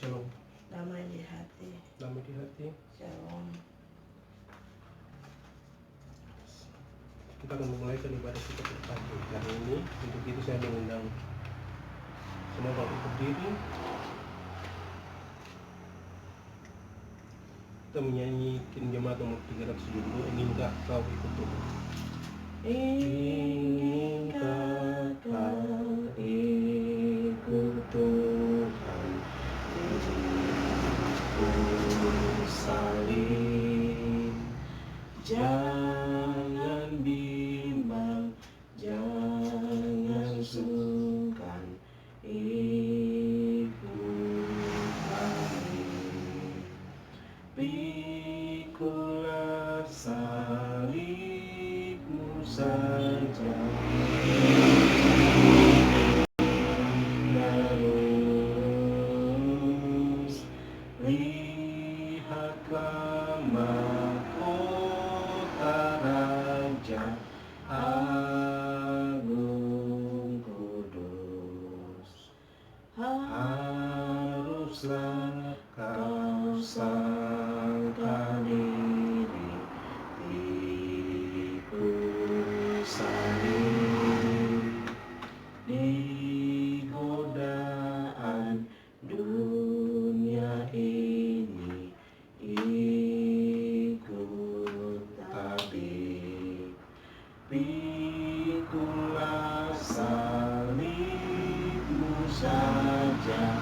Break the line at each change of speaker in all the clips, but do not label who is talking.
Shalom.
Damai di hati.
Damai di hati.
Shalom.
Kita akan memulaikan ibadah kita pada pagi hari ini. Untuk itu saya mengundang semua Bapak berdiri. Kita menyanyi Kin Jemaat nomor 372, Inginkah kau ikut Tuhan?
Inginkah kau ikut Tuhan? Salib, jangan bimbang, jangan sungkan, ikut kami. Pikulah salibmu saja, terus lihatlah mahkota Raja Agung Kudus. Haruslah kau sangka diri, pikul salib di godaan dunia ini, ikut tabib. Pikulah salibmu saja,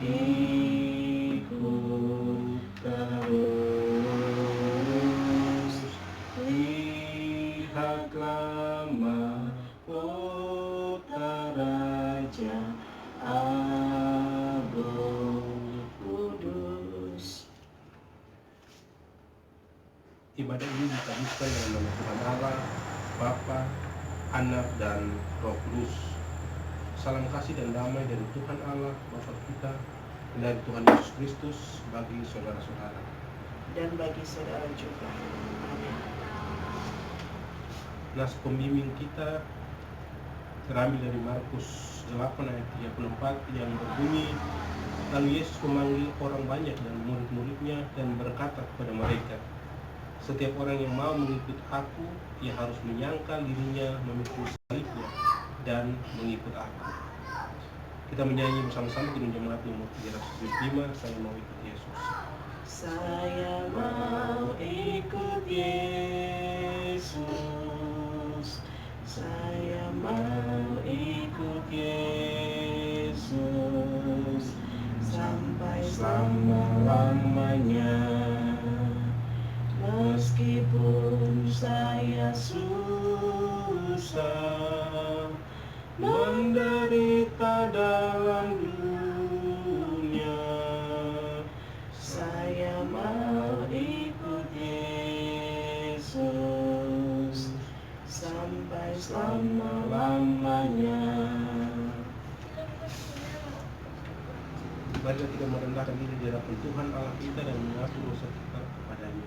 ikut terus. Lihatlah mahkota Raja Agung Kudus.
Ibadah ini dikabulkan dalam nama Tuhan Allah, Bapa, Anak, dan Roh Kudus. Salam kasih dan damai dari Tuhan Allah, Bapa kita, dan dari Tuhan Yesus Kristus bagi saudara-saudara.
Dan bagi saudara juga. Amin.
Nas pembimbing kita terambil dari Markus 8 ayat 34 yang berbunyi, lalu Yesus memanggil orang banyak dan murid-muridnya dan berkata kepada mereka, setiap orang yang mau mengikut aku, ia harus menyangkal dirinya, memikul salibnya, dan mengikut aku. Kita menyanyi bersama-sama Kin Jemaat nomor 375, saya mau ikut Yesus.
Saya mau ikut Yesus, saya mau ikut Yesus, sampai selama-lamanya. Meskipun saya susah, menderita dalam dunia, saya mau ikut Yesus sampai selama-lamanya.
Marilah kita merendahkan diri di hadapan Tuhan Allah kita dan mengaku dosa kita kepadanya.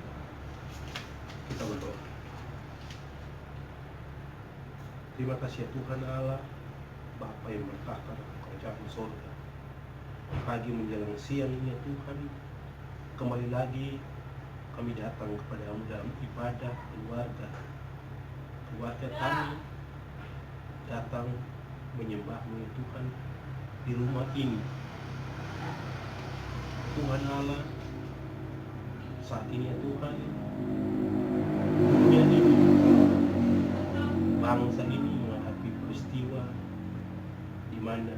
Kita berdoa. Terima kasih ya Tuhan Allah, Bapa yang bertahta dalam kerajaan surga. Pagi menjelang siang ini ya Tuhan, kembali lagi kami datang kepadamu dalam ibadah keluarga. Keluarga kami datang menyembahmu ya Tuhan di rumah ini. Tuhan Allah, saat ini ya Tuhan, dunia ini, bangsa ini menghadapi peristiwa di mana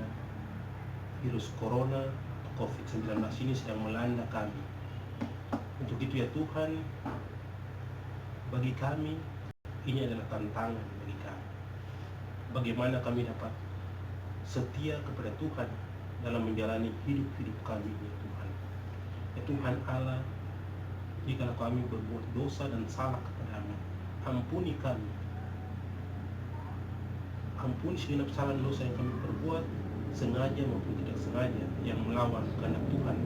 virus corona atau COVID-19 ini sedang melanda kami. Untuk itu ya Tuhan, bagi kami ini adalah tantangan bagi kami. Bagaimana kami dapat setia kepada Tuhan dalam menjalani hidup kami ya Tuhan. Ya Tuhan Allah, jika kami berbuat dosa dan salah kepadamu, ampuni kami. Ampuni segenap kesalahan dosa yang kami perbuat, sengaja maupun tidak sengaja, yang melawan kehendak Tuhan.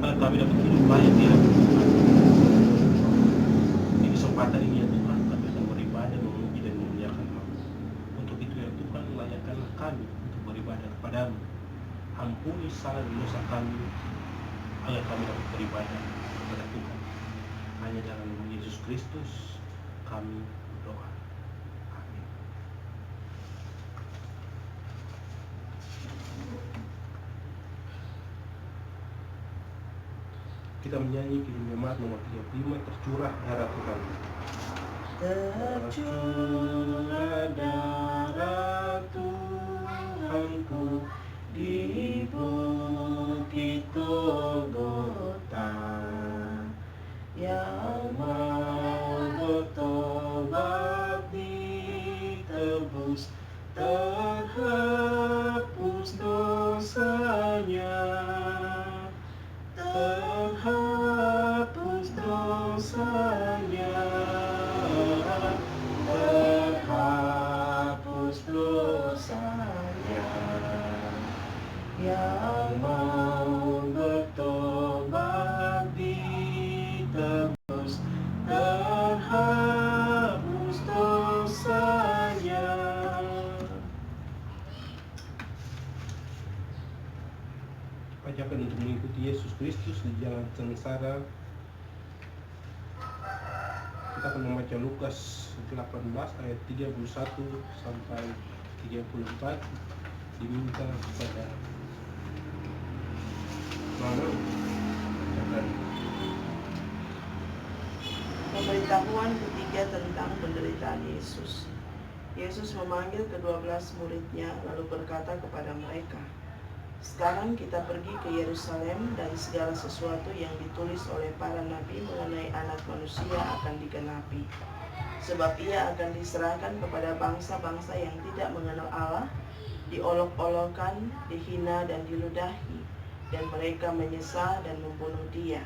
Agar kami dapat hidup baik di hadapan Tuhan. Di kesempatan ini ya Tuhan, kami akan beribadah, memuji dan memuliakan-Mu. Untuk itu ya Tuhan, layakkanlah kami untuk beribadah kepadamu. ampuni salah dan dosa kami, agar kami dapat beribadah kepada Tuhan. Hanya dalam nama Yesus Kristus kami berdoa. Amin. Kita menyanyi Kidung Jemaat nomor 35, tercurah darah Tuhan.
Tercurah darah Tuhanku di bukit Golgota, yang mau bertobat ditebus, terhapus dosanya, terhapus dosanya, terhapus dosanya. Yang mau bertobat ditebus, terhapus dosanya.
Ajakan untuk mengikuti Yesus Kristus di jalan sengsara. Kita akan membaca Lukas 18 ayat 31 sampai 34. Diminta kepada Mama bacakan.
Pemberitahuan ketiga tentang penderitaan Yesus. Yesus memanggil ke-12 muridnya lalu berkata kepada mereka, "Sekarang kita pergi ke Yerusalem dan segala sesuatu yang ditulis oleh para nabi mengenai Anak Manusia akan digenapi. Sebab ia akan diserahkan kepada bangsa-bangsa yang tidak mengenal Allah, diolok-olokkan, dihina dan diludahi, dan mereka menyesal dan membunuh dia.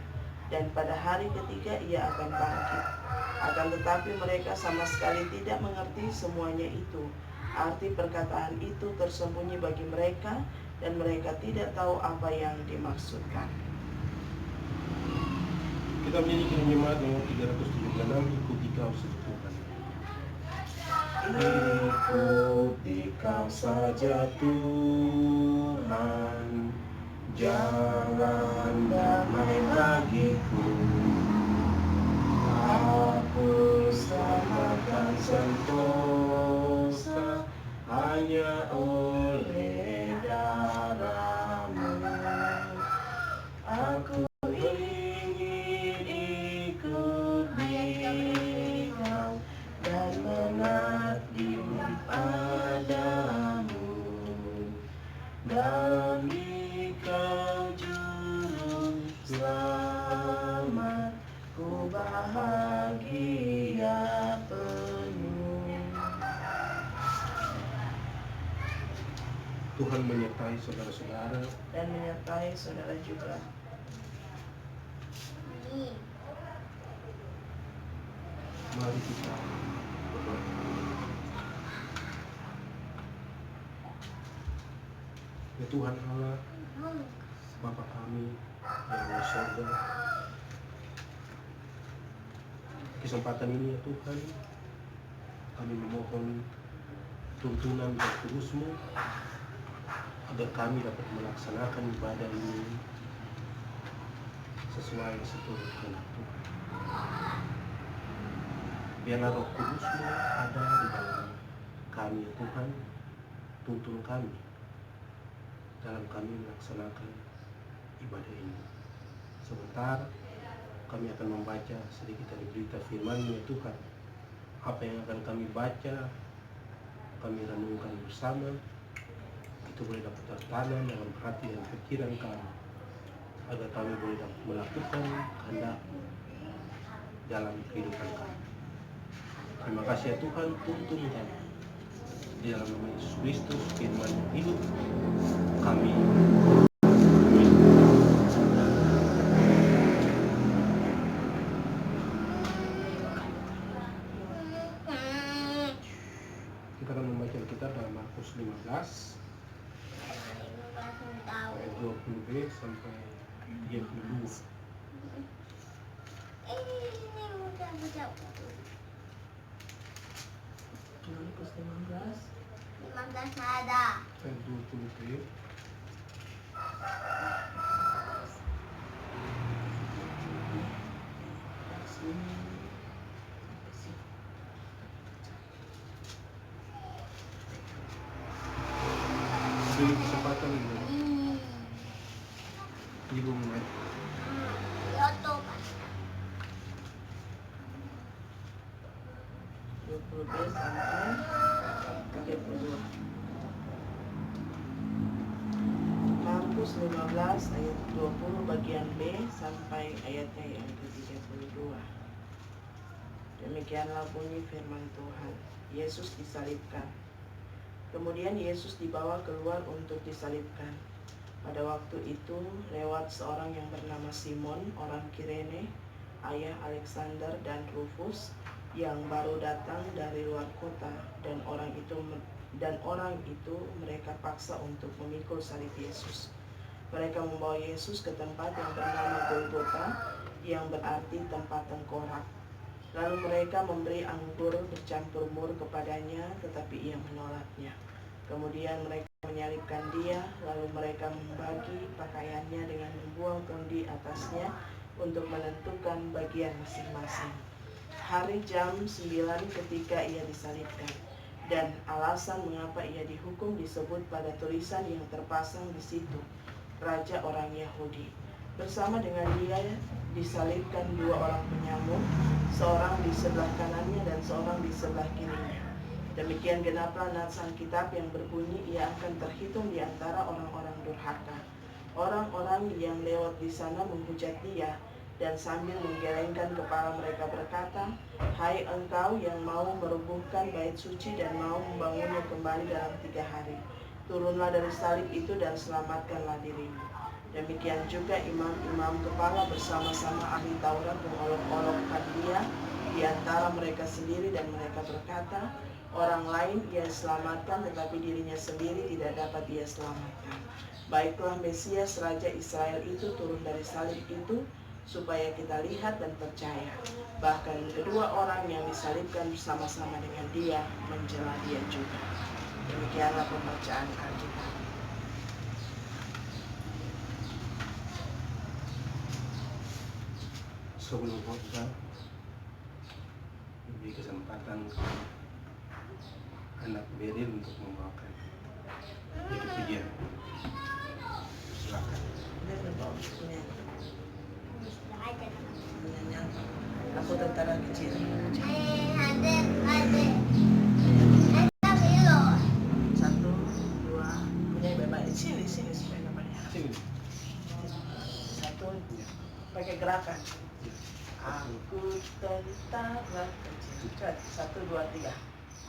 Dan pada hari ketiga ia akan bangkit. Akan tetapi mereka sama sekali tidak mengerti semuanya itu. Arti perkataan itu tersembunyi bagi mereka, dan mereka tidak tahu apa yang dimaksudkan."
Kita menyanyi Kidung Jemaat nomor 376, ikuti kau saja Tuhan.
Ikuti kau saja Tuhan, jalan damai bagiku. Hapus selamatkan sentosa hanya oleh darah-Mu. Aku ingin ikut Dikau dan mengabdi padamu, dan Dikau juru selamat, ku bahagia penuh.
Tuhan menyertai saudara-saudara.
Dan menyertai saudara juga.
Mari kita berdoa. Ya Tuhan Allah, Bapa kami yang di sorga, kesempatan ini ya Tuhan, kami memohon tuntunan dan Kudus-Mu agar kami dapat melaksanakan ibadah ini sesuai seturut kehendak Tuhan. Biarlah Roh Kudus-Mu ada di dalam kami ya Tuhan, tuntun kami dalam kami melaksanakan ibadah ini. Sebentar kami akan membaca sedikit dari berita firman-Mu ya Tuhan. Apa yang akan kami baca, kami renungkan bersama, itu boleh dapat tertanam dalam hati dan pikiran kami, agar kami boleh dapat melakukan kehendak-Mu dalam kehidupan kami. Terima kasih ya Tuhan, tuntun kami. Di dalam nama Yesus Kristus, firman yang hidup, kami. Kita akan membaca Alkitab dalam Markus 15 ayat 20b sampai 32.
Markus 15
15 ada.
Ayat 20b Beri kesempatan ibu mulai.
sampai 32. Markus 15 ayat 20 bagian B sampai ayatnya yang ke-32. Demikianlah bunyi firman Tuhan. Yesus disalibkan. Kemudian Yesus dibawa keluar untuk disalibkan. Pada waktu itu lewat seorang yang bernama Simon, orang Kirene, ayah Alexander dan Rufus, yang baru datang dari luar kota, dan orang itu mereka paksa untuk memikul salib Yesus. Mereka membawa Yesus ke tempat yang bernama Golgota, yang berarti tempat tengkorak. Lalu mereka memberi anggur bercampur mur kepadanya, tetapi ia menolaknya. Kemudian mereka menyalibkan dia, lalu mereka membagi pakaiannya dengan membuang kendi atasnya untuk menentukan bagian masing-masing. Hari jam 9 ketika ia disalibkan, dan alasan mengapa ia dihukum disebut pada tulisan yang terpasang di situ, Raja orang Yahudi. Bersama dengan dia disalibkan 2 orang penyamuk, seorang di sebelah kanannya dan seorang di sebelah kirinya. Demikian genaplah nats Alkitab yang berbunyi, ia akan terhitung di antara orang-orang durhaka. Orang-orang yang lewat di sana menghujat dia, dan sambil menggelengkan kepala mereka berkata, "Hai engkau yang mau merubuhkan bait suci dan mau membangunnya kembali dalam 3 hari, turunlah dari salib itu dan selamatkanlah dirimu." Demikian juga imam-imam kepala bersama-sama ahli Taurat mengolok-olokkan dia di antara mereka sendiri, dan mereka berkata, "Orang lain ia selamatkan, tetapi dirinya sendiri tidak dapat ia selamatkan. Baiklah Mesias Raja Israel itu turun dari salib itu, supaya kita lihat dan percaya." Bahkan kedua orang yang disalibkan bersama-sama dengan dia menjela dia juga. Demikianlah pembacaan Alkitab.
Sebelum khotbah, beri kesempatan anak Beril untuk membawakan itu pujian. Silakan.
Aku tentara kecil. Satu, dua, punya bebas. Sini supaya namanya.
Sini.
Satu, pakai gerakan. Aku tentara kecil. 1, 2, 3.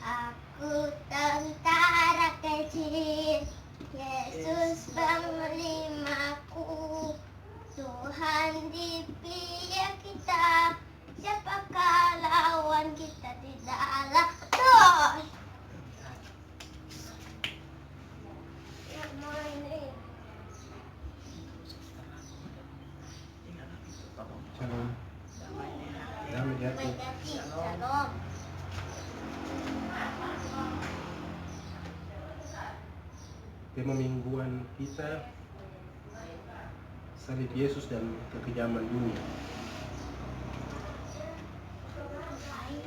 Aku tentara kecil, Yesus panglimaku, Tuhan di pihak kita, siapakah lawan kita di dalam Tuhan?
Shalom. Damai jatuh.
Shalom.
Tema mingguan kita, salib Yesus dan kekejaman dunia.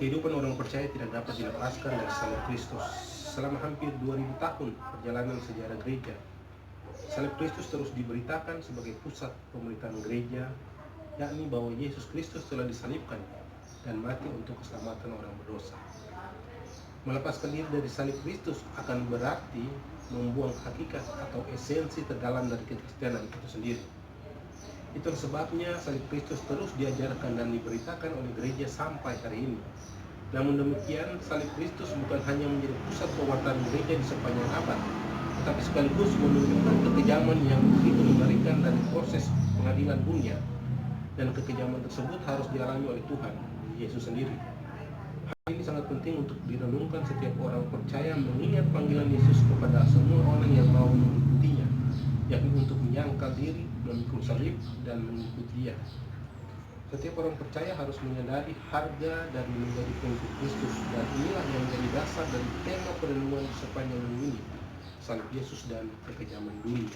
Kehidupan orang percaya tidak dapat dilepaskan dari salib Kristus. Selama hampir 2000 tahun perjalanan sejarah gereja, salib Kristus terus diberitakan sebagai pusat pemerintahan gereja, yakni bahwa Yesus Kristus telah disalibkan dan mati untuk keselamatan orang berdosa. Melepaskan diri dari salib Kristus akan berarti membuang hakikat atau esensi terdalam dari kekristenan itu sendiri. Itu sebabnya salib Kristus terus diajarkan dan diberitakan oleh gereja sampai hari ini. Namun demikian, salib Kristus bukan hanya menjadi pusat penguatan gereja di sepanjang abad, tetapi sekaligus menunjukkan kekejaman yang begitu mengerikan dari proses pengadilan dunia, dan kekejaman tersebut harus dialami oleh Tuhan Yesus sendiri. Hal ini sangat penting untuk direnungkan setiap orang percaya, mengingat panggilan Yesus kepada semua orang yang mau mengikutinya, yakni untuk menyangkal diri, memikul salib, dan mengikuti Dia. Setiap orang percaya harus menyadari harga dari menjadi pengikut Kristus, dan inilah yang menjadi dasar dari tema perenungan sepanjang minggu ini, salib Yesus dan kekejaman dunia.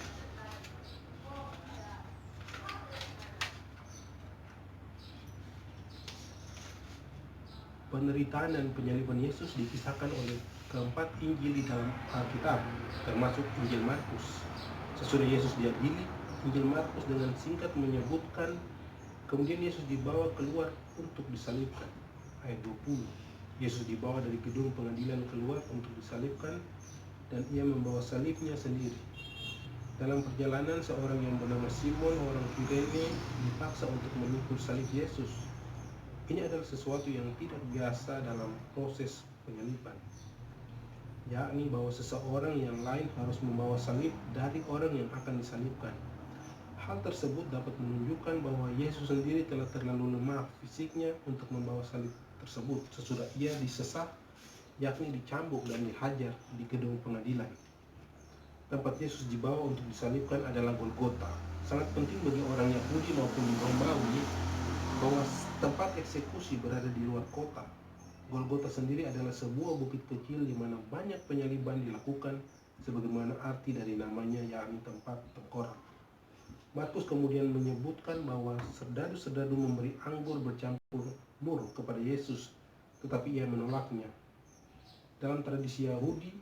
penderitaan dan penyaliban Yesus dikisahkan oleh keempat Injil di dalam Alkitab, termasuk Injil Markus. Sesudah Yesus diadili, Injil Markus dengan singkat menyebutkan kemudian Yesus dibawa keluar untuk disalibkan. Ayat 20, Yesus dibawa dari gedung pengadilan keluar untuk disalibkan dan ia membawa salibnya sendiri. Dalam perjalanan, seorang yang bernama Simon, orang Kirene, dipaksa untuk memikul salib Yesus. Ini adalah sesuatu yang tidak biasa dalam proses penyaliban, yakni bahwa seseorang yang lain harus membawa salib dari orang yang akan disalibkan. Hal tersebut dapat menunjukkan bahwa Yesus sendiri telah terlalu lemah fisiknya untuk membawa salib tersebut sesudah ia disesah, yakni dicambuk dan dihajar di gedung pengadilan. Tempat Yesus dibawa untuk disalibkan adalah Golgota. Sangat penting bagi orang Yahudi maupun di Romawi bahwa tempat eksekusi berada di luar kota. Golgota sendiri adalah sebuah bukit kecil di mana banyak penyaliban dilakukan, sebagaimana arti dari namanya, yakni tempat tengkorak. Markus kemudian menyebutkan bahwa serdadu-serdadu memberi anggur bercampur mur kepada Yesus, tetapi ia menolaknya. Dalam tradisi Yahudi,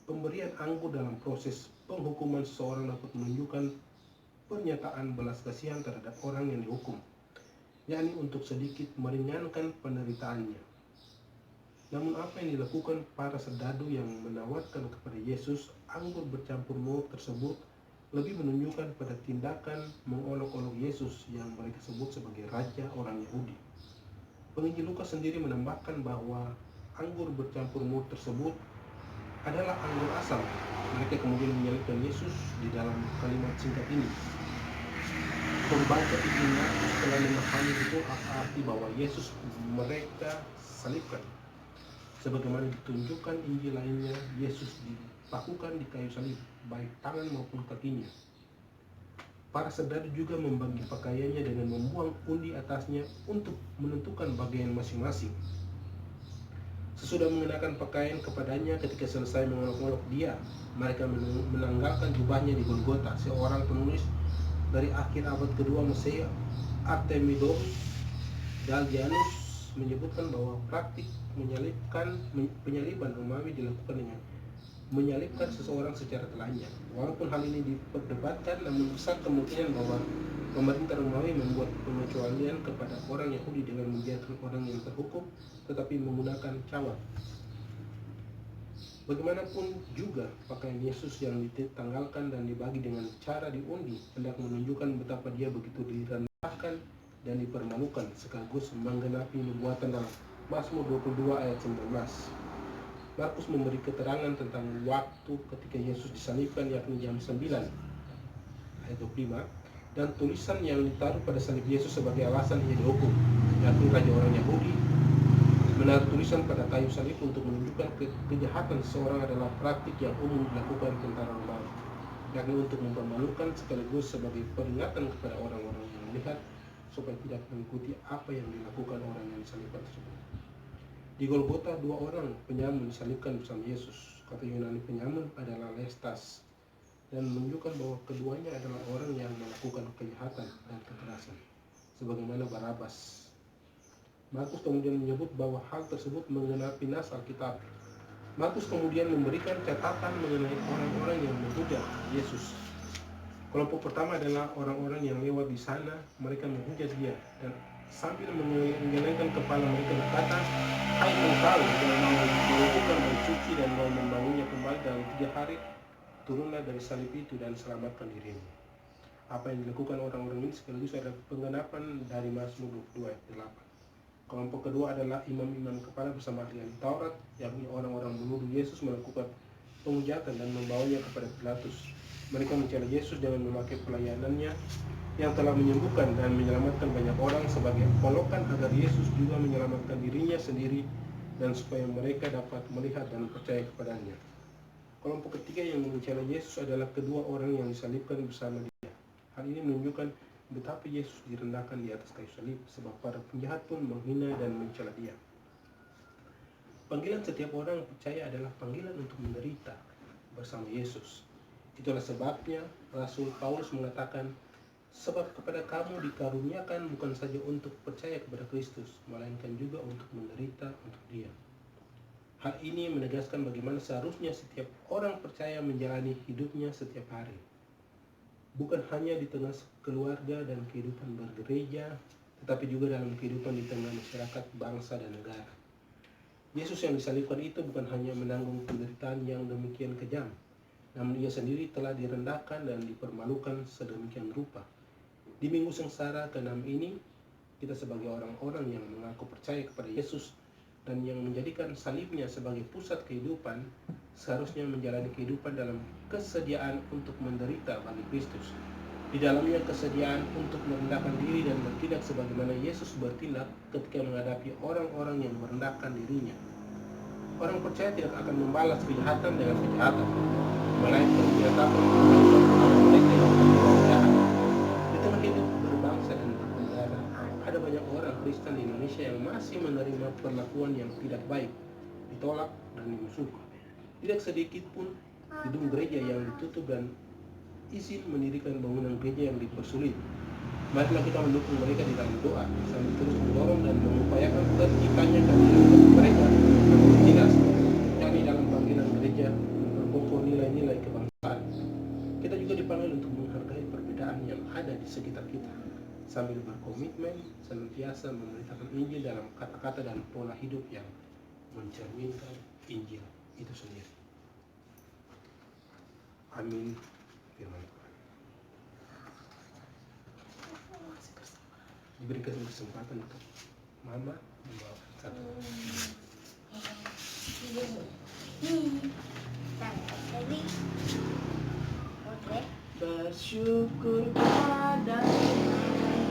pemberian anggur dalam proses penghukuman seseorang dapat menunjukkan pernyataan belas kasihan terhadap orang yang dihukum, yakni untuk sedikit meringankan penderitaannya. Namun apa yang dilakukan para serdadu yang menawarkan kepada Yesus anggur bercampur mur tersebut lebih menunjukkan pada tindakan mengolok-olok Yesus yang mereka sebut sebagai raja orang Yahudi. Penginjil Lukas sendiri menambahkan bahwa anggur bercampur mur tersebut adalah anggur asam. Mereka kemudian menyalibkan Yesus di dalam kalimat singkat ini. Pembaca Injil Markus telah memahami betul apa arti bahwa Yesus mereka salibkan. Sebagaimana ditunjukkan Injil lainnya, Yesus dipakukan di kayu salib, baik tangan maupun kakinya. Para serdadu juga membagi pakaiannya dengan membuang undi atasnya untuk menentukan bagian masing-masing. Sesudah mengenakan pakaian kepadanya ketika selesai mengolok-olok dia, mereka menanggalkan jubahnya di Golgota. Seorang penulis dari akhir abad kedua Masehi, Artemidorus Gallianus, menyebutkan bahwa praktik penyaliban Romawi dilakukan dengan menyalibkan seseorang secara telanjang. Walaupun hal ini diperdebatkan, namun besar kemungkinan bahwa pemerintah Romawi membuat pengecualian kepada orang Yahudi dengan membiarkan orang yang terhukum tetapi menggunakan cawat. Bagaimanapun juga, pakaian Yesus yang ditanggalkan dan dibagi dengan cara diundi hendak menunjukkan betapa dia begitu direndahkan dan dipermalukan, sekaligus menggenapi nubuatan dalam Mazmur 22 ayat 19. Markus memberi keterangan tentang waktu ketika Yesus disalibkan, yakni jam 9 ayat 25, dan tulisan yang ditaruh pada salib Yesus sebagai alasan ia dihukum, yakni raja orang Yahudi menaruh tulisan pada kayu salib untuk menunjukkan kejahatan seseorang adalah praktik yang umum dilakukan tentara Romawi, yakni untuk mempermalukan sekaligus sebagai peringatan kepada orang-orang yang melihat supaya tidak mengikuti apa yang dilakukan orang yang disalibkan tersebut. Di Golgota, 2 orang penyamun disalibkan bersama Yesus. Kata Yunani penyamun adalah lestas, dan menunjukkan bahwa keduanya adalah orang yang melakukan kejahatan dan kekerasan, sebagaimana Barabas. Markus kemudian menyebut bahwa hal tersebut menggenapi nas Alkitab. Markus kemudian memberikan catatan mengenai orang-orang yang menghujat Yesus. Kelompok pertama adalah orang-orang yang lewat di sana. Mereka menghujat dia dan sambil menggelengkan kepala mereka berkata, "Hai engkau yang mau melakukan bait suci dan mau membangunnya kembali dalam 3 hari, turunlah dari salib itu dan selamatkan dirimu." Apa yang dilakukan orang-orang ini sekaligus adalah penggenapan dari Mazmur 22 ayat 8. Kelompok kedua adalah imam-imam kepala bersama ahli Taurat, yakni orang-orang menuduh Yesus melakukan penghujatan dan membawanya kepada Pilatus. Mereka mencela Yesus dengan memakai pelayanannya yang telah menyembuhkan dan menyelamatkan banyak orang sebagai olokan agar Yesus juga menyelamatkan dirinya sendiri dan supaya mereka dapat melihat dan percaya kepadanya. Kelompok ketiga yang mencela Yesus adalah kedua orang yang disalibkan bersama dia. Hal ini menunjukkan betapa Yesus direndahkan di atas kayu salib, sebab para penjahat pun menghina dan mencela dia. Panggilan setiap orang percaya adalah panggilan untuk menderita bersama Yesus. Itulah sebabnya Rasul Paulus mengatakan, Sebab kepada kamu dikaruniakan bukan saja untuk percaya kepada Kristus, melainkan juga untuk menderita untuk Dia. Hal ini menegaskan bagaimana seharusnya setiap orang percaya menjalani hidupnya setiap hari. Bukan hanya di tengah keluarga dan kehidupan bergereja, tetapi juga dalam kehidupan di tengah masyarakat, bangsa, dan negara. Yesus yang disalibkan itu bukan hanya menanggung penderitaan yang demikian kejam, namun Ia sendiri telah direndahkan dan dipermalukan sedemikian rupa. Di Minggu Sengsara ke-6 ini, kita sebagai orang-orang yang mengaku percaya kepada Yesus dan yang menjadikan salibnya sebagai pusat kehidupan, seharusnya menjalani kehidupan dalam kesediaan untuk menderita bagi Kristus. Di dalamnya kesediaan untuk merendahkan diri dan bertindak sebagaimana Yesus bertindak ketika menghadapi orang-orang yang merendahkan dirinya. Orang percaya tidak akan membalas kejahatan dengan kejahatan, melainkan menyatakan kepada mereka yang berbuat jahat. Di tengah hidup berbangsa dan bernegara, ada banyak orang Kristen di Indonesia yang masih menerima perlakuan yang tidak baik, ditolak dan dimusuhi. Tidak sedikit pun gedung gereja yang ditutup dan izin mendirikan bangunan gereja yang dipersulit. Marilah kita mendukung mereka di dalam doa, sambil terus mendorong dan mengupayakan terciptanya kehadiran bagi mereka yang jelas, yakni dalam panggilan gereja memperkokoh nilai-nilai kebangsaan. Kita juga dipanggil untuk menghargai perbedaan yang ada di sekitar kita, sambil berkomitmen senantiasa memberitakan Injil dalam kata-kata dan pola hidup yang mencerminkan Injil itu sendiri. Amin. Firman Tuhan. Diberikan kesempatan untuk Mama membawakan satu.
Bersyukur kepada Tuhan,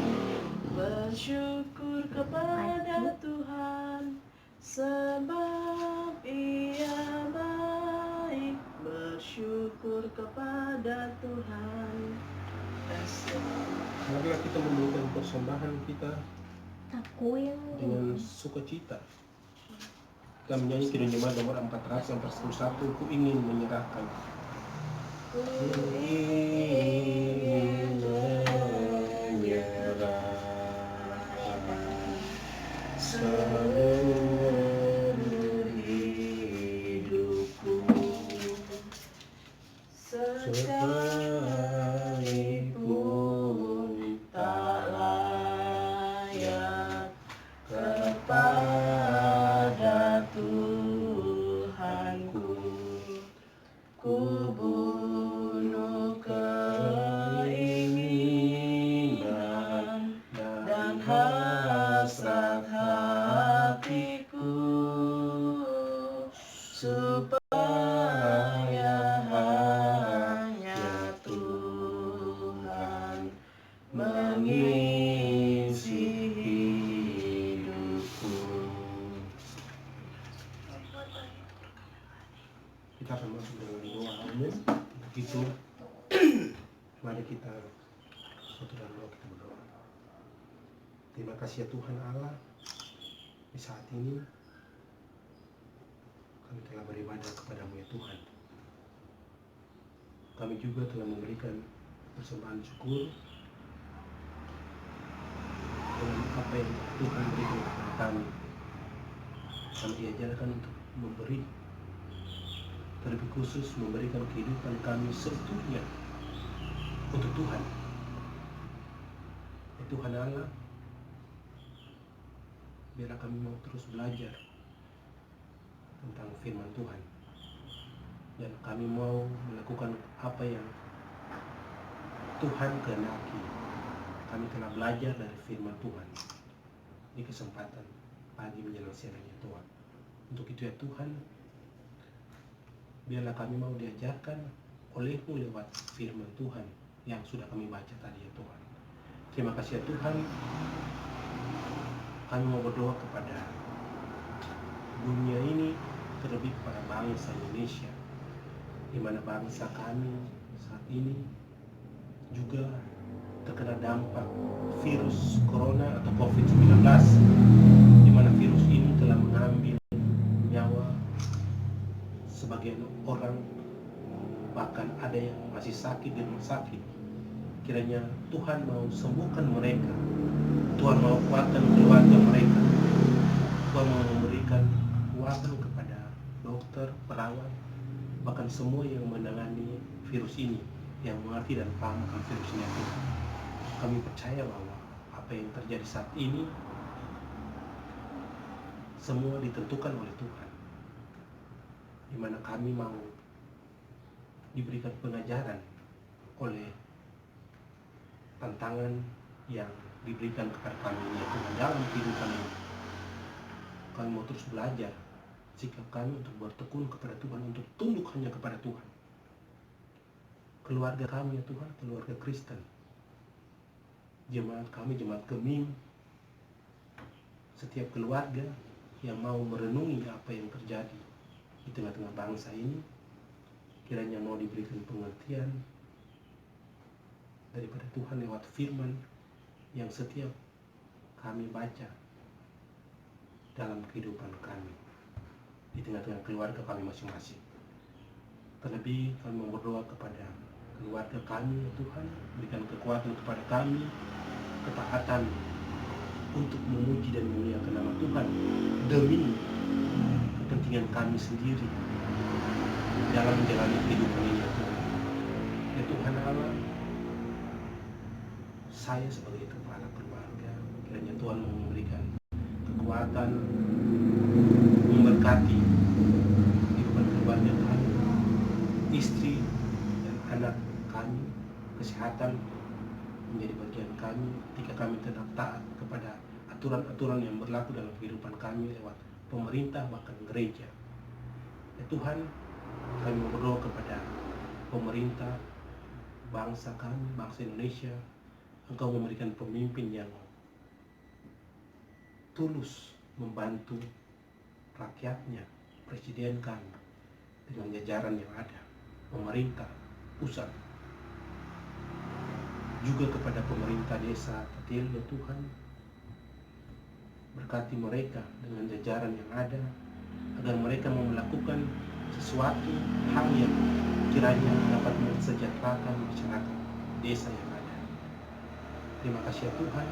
bersyukur kepada Tuhan, sebab Ia baik. Bersyukur kepada Tuhan.
Marilah kita memberikan persembahan kita dengan sukacita. Kita menyanyi Kidung Jemaat nomor 441, Ku ingin menyerahkan. Ku ingin menyerahkan seluruh hidupku, sekalipun tak layak kepada Tuhanku. Ku bunuh keinginan dan hasrat hatiku, supaya hanya Tuhan mengisi hidupku. Kita akan masuk dengan doa umum. Begitu, mari kita satu dalam doa, kita berdoa. Terima kasih ya Tuhan Allah, di saat ini kami telah beribadah kepadamu ya Tuhan. Kami juga telah memberikan persembahan syukur dengan apa yang Tuhan berikan kepada kami. Kami diajarkan untuk memberi, terlebih khusus memberikan kehidupan kami seutuhnya untuk Tuhan. Ya Tuhan Allah, biarlah kami mau terus belajar tentang firman Tuhan, dan kami mau melakukan apa yang Tuhan kehendaki. Kami telah belajar dari firman Tuhan di kesempatan pagi menjelang siangnya Tuhan. Untuk itu ya Tuhan, biarlah kami mau diajarkan oleh-Mu lewat firman Tuhan yang sudah kami baca tadi ya Tuhan. Terima kasih ya Tuhan. Kami mau berdoa kepada dunia ini, terlebih kepada bangsa Indonesia, di mana bangsa kami saat ini juga terkena dampak virus corona atau COVID-19, di mana virus ini telah mengambil nyawa sebagian orang, bahkan ada yang masih sakit di rumah sakit. Kiranya Tuhan mau sembuhkan mereka, Tuhan mau kuatkan keluarga mereka, Tuhan mau memberikan kekuatan kepada dokter, perawat, bahkan semua yang menangani virus ini, yang mengerti dan paham akan virus ini. Kami percaya bahwa apa yang terjadi saat ini semua ditentukan oleh Tuhan, di mana kami mau diberikan pengajaran oleh tantangan yang diberikan kepada kami, yaitu dalam kehidupan ini. Kami mau terus belajar sikap kami untuk bertekun kepada Tuhan, untuk tunduk hanya kepada Tuhan. Keluarga kami ya Tuhan, keluarga Kristen, jemaat kami, jemaat Gemim, setiap keluarga yang mau merenungi apa yang terjadi di tengah-tengah bangsa ini, kiranya mau diberikan pengertian daripada Tuhan lewat firman yang setiap kami baca dalam kehidupan kami di tengah-tengah keluarga kami masing-masing. Terlebih kami mau berdoa kepada keluarga kami ya Tuhan, berikan kekuatan kepada kami, ketaatan untuk memuji dan memuliakan nama Tuhan demi kepentingan kami sendiri dalam menjalani kehidupan ini ya Tuhan. Ya Tuhan Allah, saya sebagai kepala keluarga, kiranya Tuhan memberikan kekuatan, memberkati kehidupan keluarga kami, istri dan anak kami, kesehatan menjadi bagian kami ketika kami tetap taat kepada aturan-aturan yang berlaku dalam kehidupan kami lewat pemerintah bahkan gereja. Ya Tuhan, kami berdoa kepada pemerintah bangsa kami, bangsa Indonesia, Engkau memberikan pemimpin yang tulus membantu rakyatnya, presiden kami, dengan jajaran yang ada, pemerintah pusat, juga kepada pemerintah desa Petil ya Tuhan, berkati mereka dengan jajaran yang ada, agar mereka mau melakukan sesuatu hal yang kiranya dapat mensejahterakan masyarakat desa yang ada. Terima kasih ya Tuhan.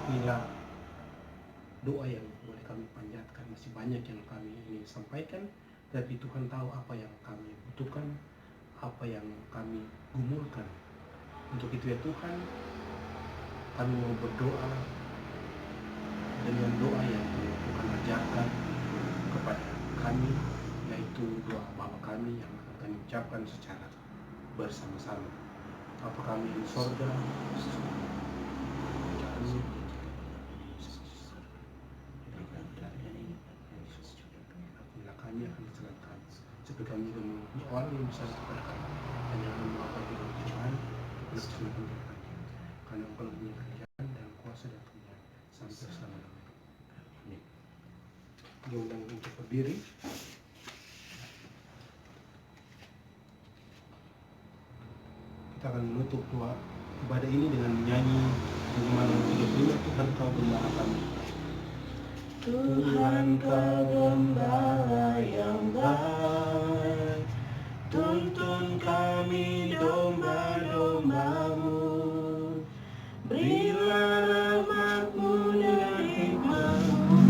Inilah doa yang boleh kami panjatkan. Masih banyak yang kami ingin sampaikan, tapi Tuhan tahu apa yang kami butuhkan, apa yang kami gumulkan. Untuk itu ya Tuhan, kami mau berdoa dengan doa yang Tuhan ajarkan kepada kami, yaitu doa Bapa kami yang akan kami ucapkan secara bersama-sama. Bapa kami di sorga, kami akan diserahkan seperti kami memenuhi orang yang besar kepada kami, hanya melakukan hidup Tuhan bersama karena Engkau punya kerajaan dan kuasa dan kemuliaan sampai selama-lamanya. Amin. Diundang untuk berdiri. Kita akan menutup doa ibadah ini dengan menyanyi Gembala 35, Tuhan Kau Gembala kami.
Tuhan Kau Gembala yang baik, tuntun kami domba-domba-Mu, berilah rahmat-Mu dan hikmat-Mu,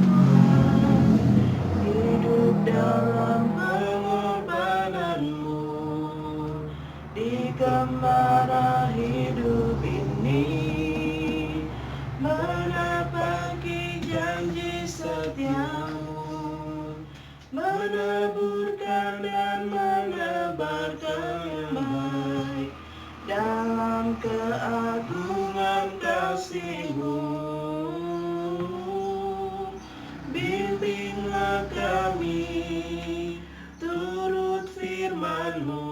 hidup dalam pengorbanan-Mu, di gembala hidup ini, menepati janji setia-Mu, meneburkan dan menebarkan yang baik dalam keagungan kasih-Mu. Bimbinglah kami turut firman-Mu,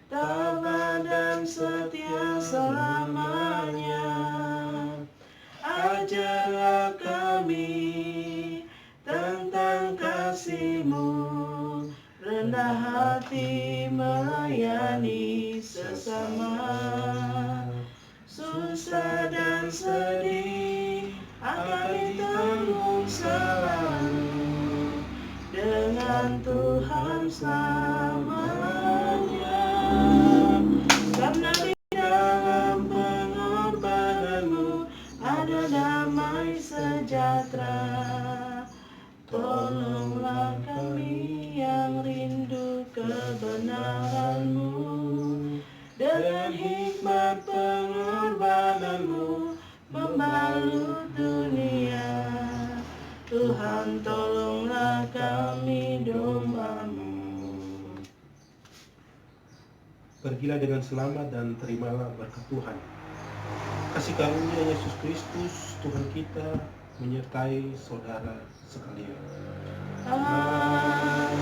tabah dan setia selamanya. Ajarlah kami tentang kasih-Mu, rendah hati melayani sesama. Susah dan sedih akan ditanggung selalu dengan Tuhan selamanya. Karena di dalam sejahtera. Tolonglah kami yang rindu kebenaran-Mu, dengan hikmat pengorbanan-Mu membalut dunia. Tuhan, tolonglah kami domba-Mu.
Pergilah dengan selamat dan terimalah berkat Tuhan. Kasih karunia Yesus Kristus Tuhan kita menyertai saudara sekalian.
Amin.